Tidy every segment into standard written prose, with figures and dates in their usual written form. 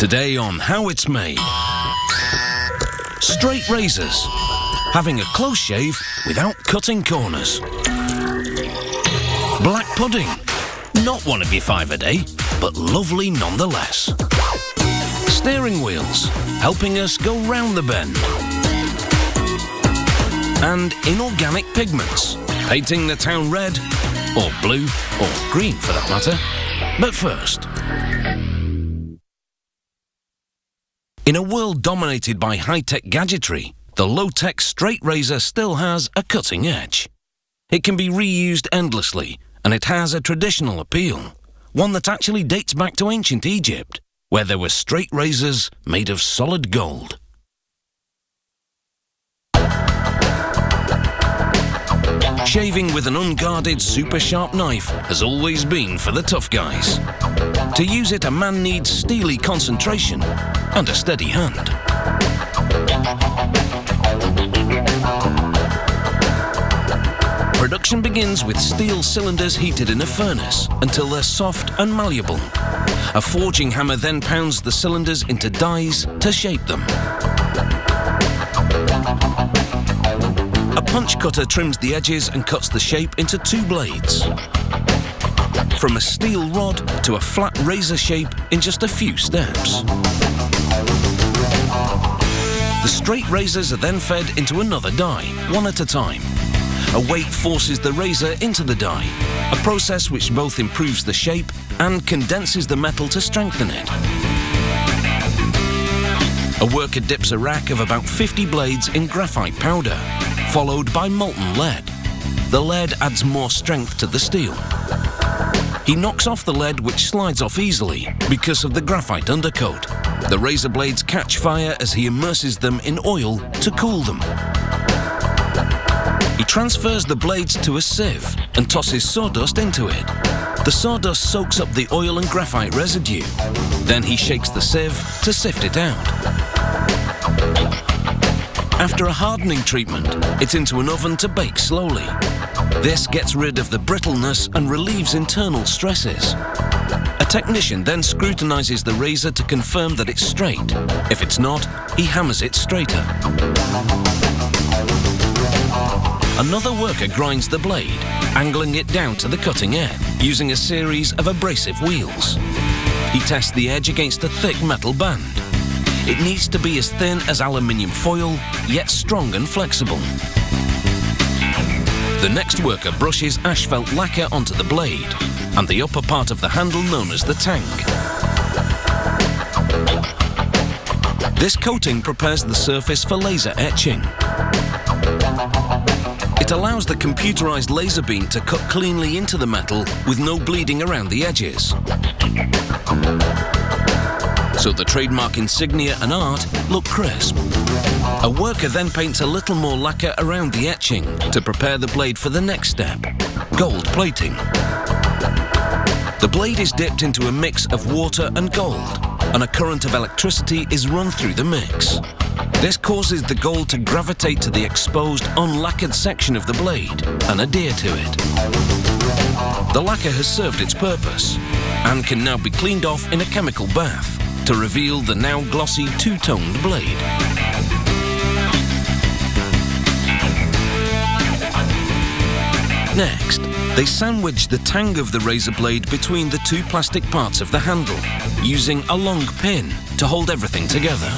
Today on How It's Made. Straight razors. Having a close shave without cutting corners. Black pudding. Not one of your 5 a day, but lovely nonetheless. Steering wheels. Helping us go round the bend. And inorganic pigments. Painting the town red, or blue, or green for that matter. But first... In a world dominated by high-tech gadgetry, the low-tech straight razor still has a cutting edge. It can be reused endlessly, and it has a traditional appeal, one that actually dates back to ancient Egypt, where there were straight razors made of solid gold. Shaving with an unguarded, super-sharp knife has always been for the tough guys. To use it, a man needs steely concentration and a steady hand. Production begins with steel cylinders heated in a furnace until they're soft and malleable. A forging hammer then pounds the cylinders into dies to shape them. A punch cutter trims the edges and cuts the shape into 2 blades. From a steel rod to a flat razor shape in just a few steps. The straight razors are then fed into another die, one at a time. A weight forces the razor into the die, a process which both improves the shape and condenses the metal to strengthen it. A worker dips a rack of about 50 blades in graphite powder, followed by molten lead. The lead adds more strength to the steel. He knocks off the lead, which slides off easily because of the graphite undercoat. The razor blades catch fire as he immerses them in oil to cool them. He transfers the blades to a sieve and tosses sawdust into it. The sawdust soaks up the oil and graphite residue. Then he shakes the sieve to sift it out. After a hardening treatment, it's into an oven to bake slowly. This gets rid of the brittleness and relieves internal stresses. A technician then scrutinizes the razor to confirm that it's straight. If it's not, he hammers it straighter. Another worker grinds the blade, angling it down to the cutting edge, using a series of abrasive wheels. He tests the edge against a thick metal band. It needs to be as thin as aluminium foil, yet strong and flexible. The next worker brushes asphalt lacquer onto the blade and the upper part of the handle known as the tang. This coating prepares the surface for laser etching. It allows the computerized laser beam to cut cleanly into the metal with no bleeding around the edges. So the trademark insignia and art look crisp. A worker then paints a little more lacquer around the etching to prepare the blade for the next step, gold plating. The blade is dipped into a mix of water and gold, and a current of electricity is run through the mix. This causes the gold to gravitate to the exposed, unlacquered section of the blade and adhere to it. The lacquer has served its purpose and can now be cleaned off in a chemical bath to reveal the now glossy 2-toned blade. Next, they sandwich the tang of the razor blade between the 2 plastic parts of the handle, using a long pin to hold everything together.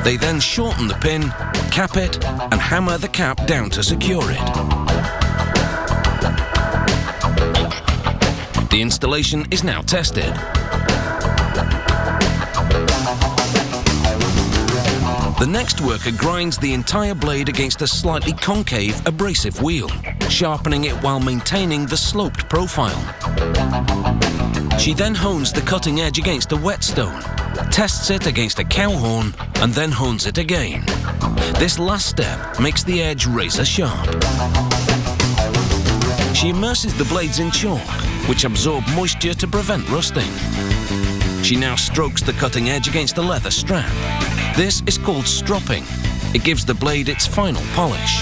They then shorten the pin, cap it, and hammer the cap down to secure it. The installation is now tested. The next worker grinds the entire blade against a slightly concave abrasive wheel, sharpening it while maintaining the sloped profile. She then hones the cutting edge against a whetstone, tests it against a cow horn, and then hones it again. This last step makes the edge razor sharp. She immerses the blades in chalk, which absorb moisture to prevent rusting. She now strokes the cutting edge against a leather strap. This is called stropping. It gives the blade its final polish.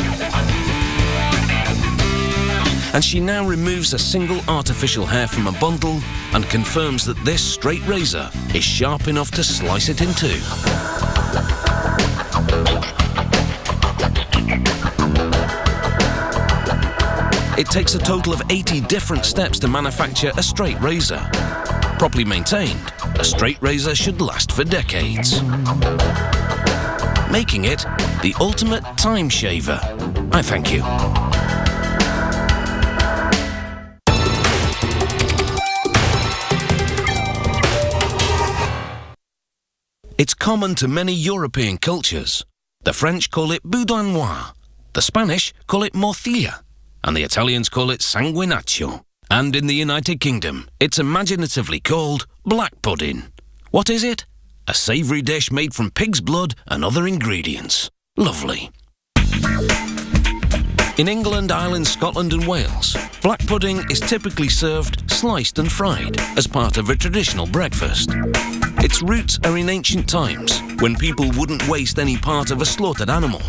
and she now removes a single artificial hair from a bundle and confirms that this straight razor is sharp enough to slice it in two. It takes a total of 80 different steps to manufacture a straight razor. Properly maintained, a straight razor should last for decades, making it the ultimate time shaver. I thank you. It's common to many European cultures. The French call it boudin noir, the Spanish call it morcilla, and the Italians call it sanguinaccio. And in the United Kingdom, it's imaginatively called black pudding. What is it? A savoury dish made from pig's blood and other ingredients. Lovely. In England, Ireland, Scotland and Wales, black pudding is typically served sliced and fried as part of a traditional breakfast. Its roots are in ancient times, when people wouldn't waste any part of a slaughtered animal,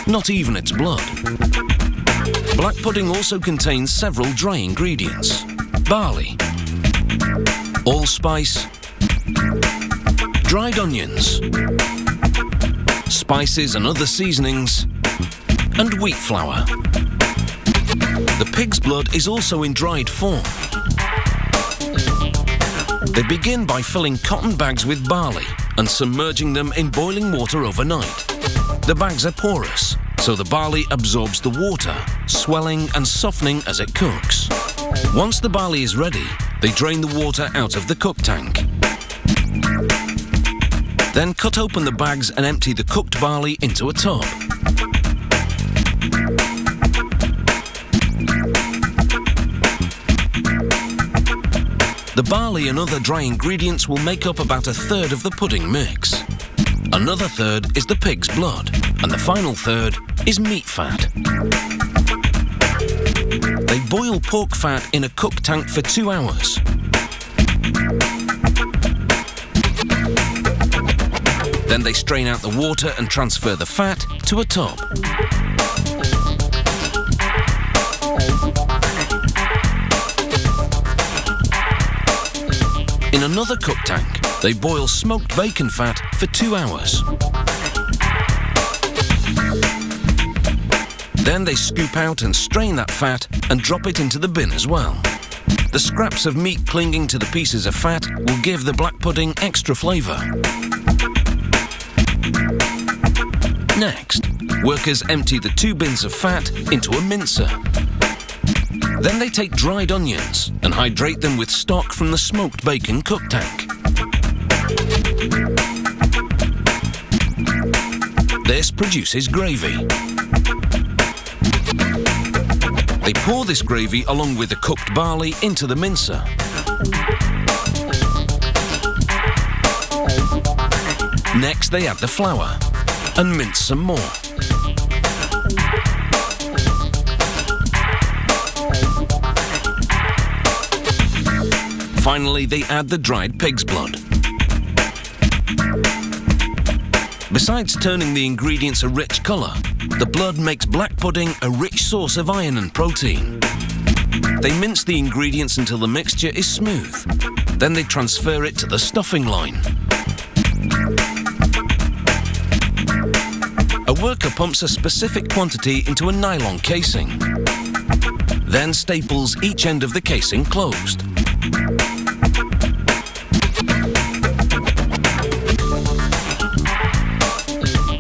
not even its blood. Black pudding also contains several dry ingredients: barley, allspice, dried onions, spices and other seasonings, and wheat flour. The pig's blood is also in dried form. They begin by filling cotton bags with barley and submerging them in boiling water overnight. The bags are porous, so the barley absorbs the water, swelling and softening as it cooks. Once the barley is ready, they drain the water out of the cook tank. Then cut open the bags and empty the cooked barley into a tub. The barley and other dry ingredients will make up about 1/3 of the pudding mix. Another third is the pig's blood, and the final third is meat fat. They boil pork fat in a cook tank for 2 hours. Then they strain out the water and transfer the fat to a tub. In another cook tank, they boil smoked bacon fat for 2 hours. Then they scoop out and strain that fat and drop it into the bin as well. The scraps of meat clinging to the pieces of fat will give the black pudding extra flavour. Next, workers empty the 2 bins of fat into a mincer. Then they take dried onions and hydrate them with stock from the smoked bacon cook tank. This produces gravy. They pour this gravy along with the cooked barley into the mincer. Next, they add the flour and mince some more. Finally, they add the dried pig's blood. Besides turning the ingredients a rich colour, the blood makes black pudding a rich source of iron and protein. They mince the ingredients until the mixture is smooth. Then they transfer it to the stuffing line. A worker pumps a specific quantity into a nylon casing, then staples each end of the casing closed.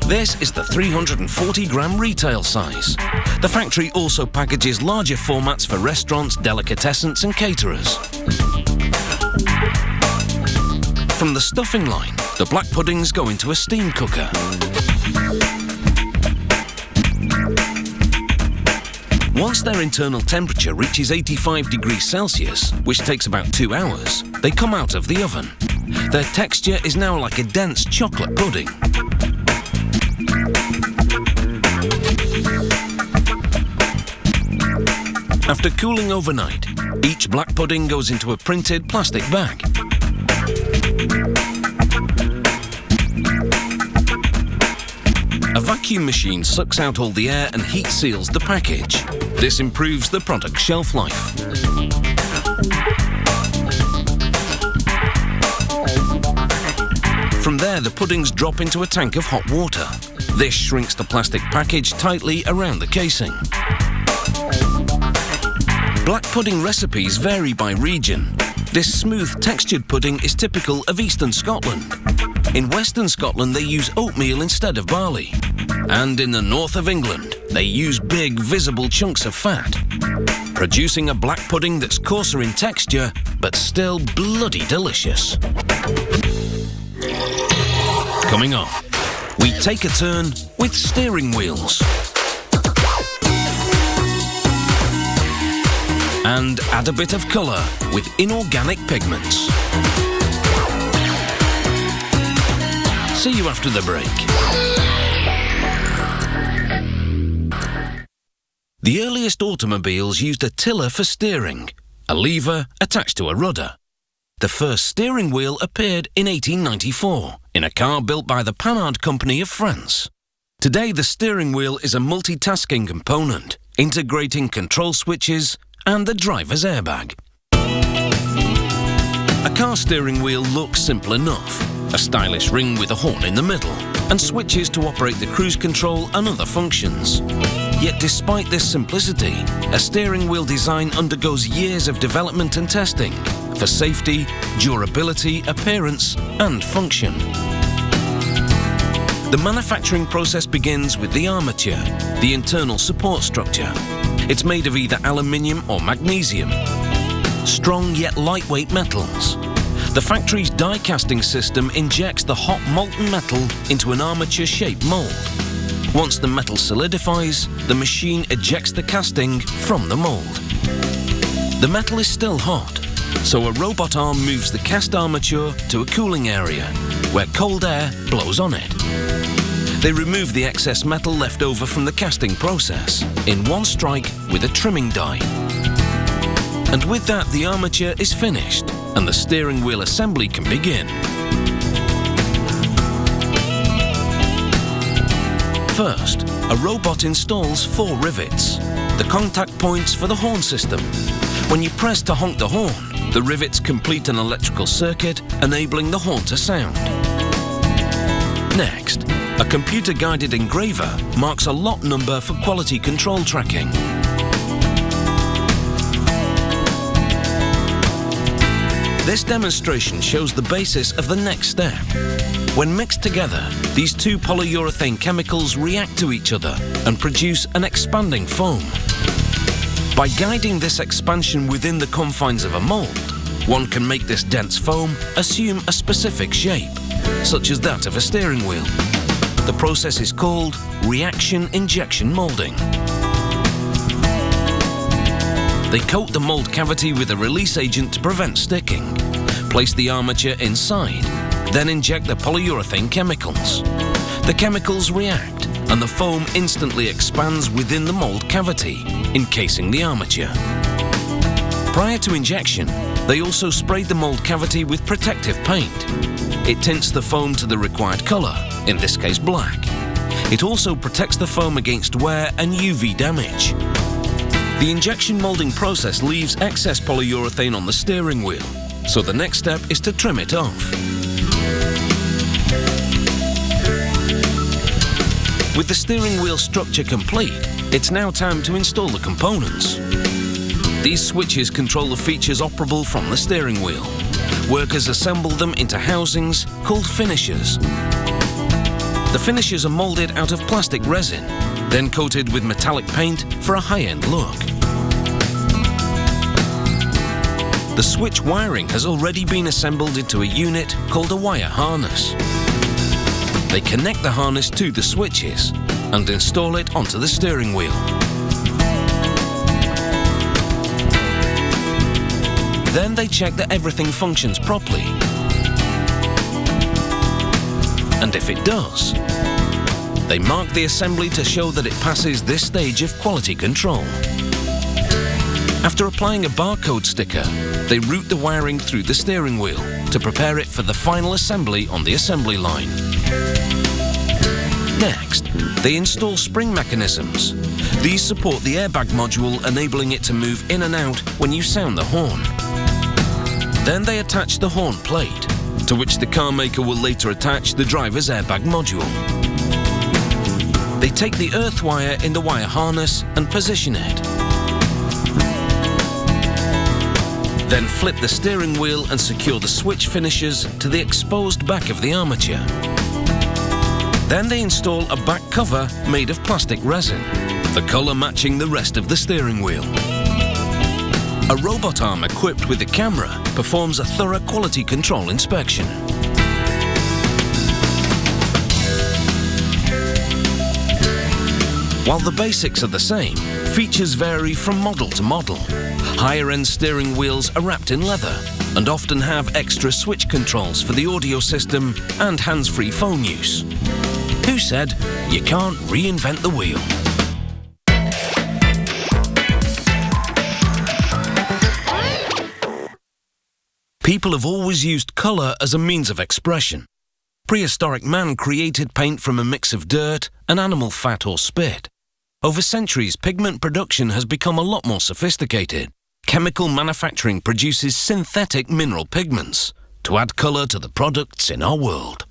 This is the 340-gram retail size. The factory also packages larger formats for restaurants, delicatessens and caterers. From the stuffing line, the black puddings go into a steam cooker. Once their internal temperature reaches 85 degrees Celsius, which takes about 2 hours, they come out of the oven. Their texture is now like a dense chocolate pudding. After cooling overnight, each black pudding goes into a printed plastic bag. A vacuum machine sucks out all the air and heat seals the package. This improves the product's shelf life. From there, the puddings drop into a tank of hot water. This shrinks the plastic package tightly around the casing. Black pudding recipes vary by region. This smooth, textured pudding is typical of eastern Scotland. In western Scotland, they use oatmeal instead of barley. And in the north of England, they use big, visible chunks of fat, producing a black pudding that's coarser in texture, but still bloody delicious. Coming up, we take a turn with steering wheels. And add a bit of colour with inorganic pigments. See you after the break. The earliest automobiles used a tiller for steering, a lever attached to a rudder. The first steering wheel appeared in 1894 in a car built by the Panhard Company of France. Today, the steering wheel is a multitasking component, integrating control switches and the driver's airbag. A car steering wheel looks simple enough. A stylish ring with a horn in the middle, and switches to operate the cruise control and other functions. Yet despite this simplicity, a steering wheel design undergoes years of development and testing for safety, durability, appearance, and function. The manufacturing process begins with the armature, the internal support structure. It's made of either aluminium or magnesium, strong yet lightweight metals. The factory's die casting system injects the hot molten metal into an armature-shaped mould. Once the metal solidifies, the machine ejects the casting from the mould. The metal is still hot, so a robot arm moves the cast armature to a cooling area, where cold air blows on it. They remove the excess metal left over from the casting process in one strike with a trimming die. And with that, the armature is finished and the steering wheel assembly can begin. First, a robot installs 4 rivets, the contact points for the horn system. When you press to honk the horn, the rivets complete an electrical circuit, enabling the horn to sound. Next, a computer-guided engraver marks a lot number for quality control tracking. This demonstration shows the basis of the next step. When mixed together, these 2 polyurethane chemicals react to each other and produce an expanding foam. By guiding this expansion within the confines of a mold, one can make this dense foam assume a specific shape, such as that of a steering wheel. The process is called reaction injection molding. They coat the mold cavity with a release agent to prevent sticking, place the armature inside, then inject the polyurethane chemicals. The chemicals react, and the foam instantly expands within the mold cavity, encasing the armature. Prior to injection, they also sprayed the mold cavity with protective paint. It tints the foam to the required colour, in this case black. It also protects the foam against wear and UV damage. The injection molding process leaves excess polyurethane on the steering wheel, so the next step is to trim it off. With the steering wheel structure complete, it's now time to install the components. These switches control the features operable from the steering wheel. Workers assemble them into housings called finishers. The finishers are moulded out of plastic resin, then coated with metallic paint for a high-end look. The switch wiring has already been assembled into a unit called a wire harness. They connect the harness to the switches and install it onto the steering wheel. Then they check that everything functions properly. And if it does, they mark the assembly to show that it passes this stage of quality control. After applying a barcode sticker, they route the wiring through the steering wheel to prepare it for the final assembly on the assembly line. Next, they install spring mechanisms. These support the airbag module, enabling it to move in and out when you sound the horn. Then they attach the horn plate, to which the car maker will later attach the driver's airbag module. They take the earth wire in the wire harness and position it. Then flip the steering wheel and secure the switch finishers to the exposed back of the armature. Then they install a back cover made of plastic resin, the colour matching the rest of the steering wheel. A robot arm equipped with a camera performs a thorough quality control inspection. While the basics are the same, features vary from model to model. Higher-end steering wheels are wrapped in leather and often have extra switch controls for the audio system and hands-free phone use. Who said you can't reinvent the wheel? People have always used colour as a means of expression. Prehistoric man created paint from a mix of dirt and animal fat or spit. Over centuries, pigment production has become a lot more sophisticated. Chemical manufacturing produces synthetic mineral pigments to add colour to the products in our world.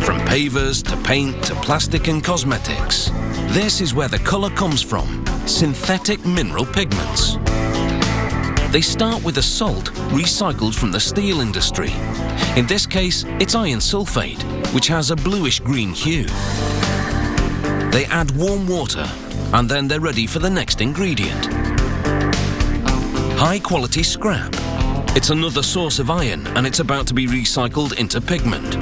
From pavers to paint to plastic and cosmetics, this is where the colour comes from: synthetic mineral pigments. They start with a salt recycled from the steel industry. In this case, it's iron sulfate, which has a bluish-green hue. They add warm water, and then they're ready for the next ingredient. High-quality scrap. It's another source of iron, and it's about to be recycled into pigment.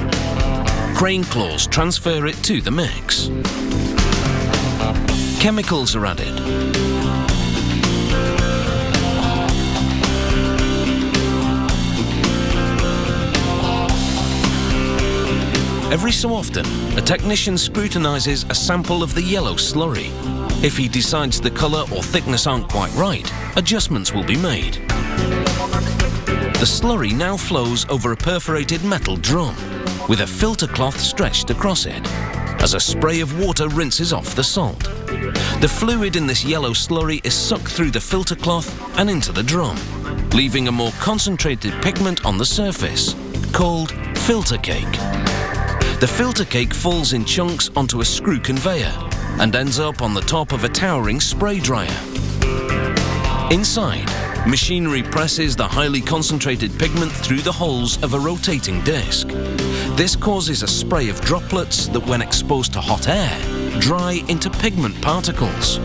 Crane claws transfer it to the mix. Chemicals are added. Every so often, a technician scrutinises a sample of the yellow slurry. If he decides the colour or thickness aren't quite right, adjustments will be made. The slurry now flows over a perforated metal drum, with a filter cloth stretched across it, as a spray of water rinses off the salt. The fluid in this yellow slurry is sucked through the filter cloth and into the drum, leaving a more concentrated pigment on the surface, called filter cake. The filter cake falls in chunks onto a screw conveyor and ends up on the top of a towering spray dryer. Inside, machinery presses the highly concentrated pigment through the holes of a rotating disc. This causes a spray of droplets that, when exposed to hot air, dry into pigment particles.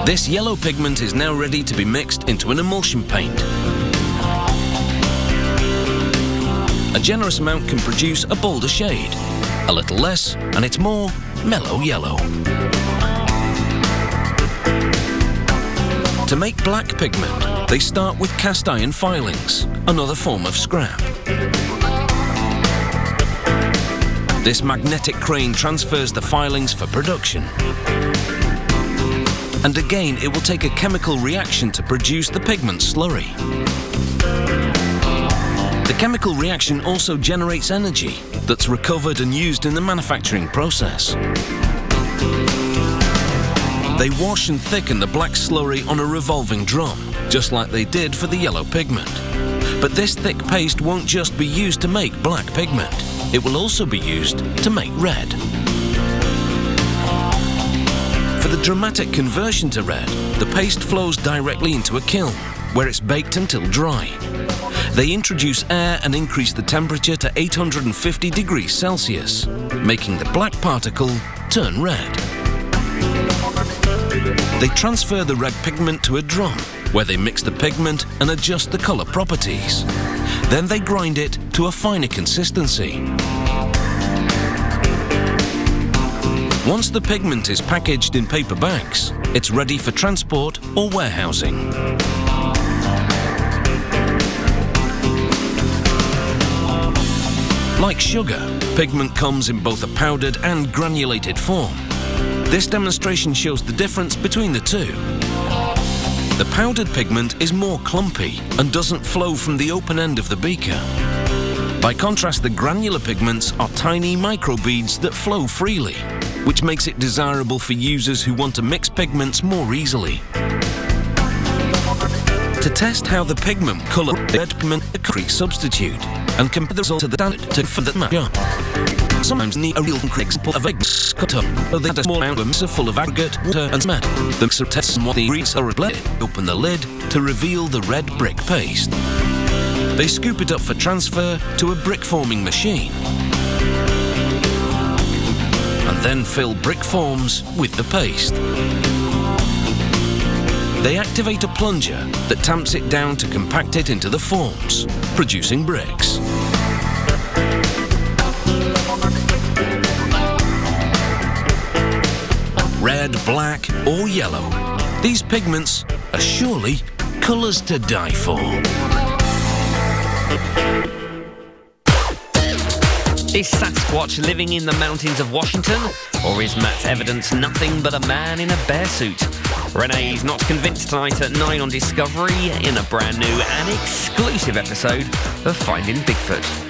This yellow pigment is now ready to be mixed into an emulsion paint. A generous amount can produce a bolder shade. A little less, and it's more mellow yellow. To make black pigment, they start with cast iron filings, another form of scrap. This magnetic crane transfers the filings for production. And again, it will take a chemical reaction to produce the pigment slurry. The chemical reaction also generates energy that's recovered and used in the manufacturing process. They wash and thicken the black slurry on a revolving drum, just like they did for the yellow pigment. But this thick paste won't just be used to make black pigment. It will also be used to make red. For the dramatic conversion to red, the paste flows directly into a kiln, where it's baked until dry. They introduce air and increase the temperature to 850 degrees Celsius, making the black particle turn red. They transfer the red pigment to a drum, where they mix the pigment and adjust the colour properties. Then they grind it to a finer consistency. Once the pigment is packaged in paper bags, it's ready for transport or warehousing. Like sugar, pigment comes in both a powdered and granulated form. This demonstration shows the difference between the two. The powdered pigment is more clumpy and doesn't flow from the open end of the beaker. By contrast, the granular pigments are tiny microbeads that flow freely, which makes it desirable for users who want to mix pigments more easily. To test how the pigment colour red pigment a concrete substitute and compare the result to the standard to further match up. Sometimes need a real example of eggs cut up, so they add a small amount of mixer full of aggregate, water and cement. The mixer tests what the ingredients are blended. Open the lid to reveal the red brick paste. They scoop it up for transfer to a brick forming machine and then fill brick forms with the paste. They activate a plunger that tamps it down to compact it into the forms, producing bricks. Red, black or yellow, these pigments are surely colours to die for. Is Sasquatch living in the mountains of Washington? Or is Matt's evidence nothing but a man in a bear suit? Renee's Not Convinced tonight at 9 on Discovery in a brand new and exclusive episode of Finding Bigfoot.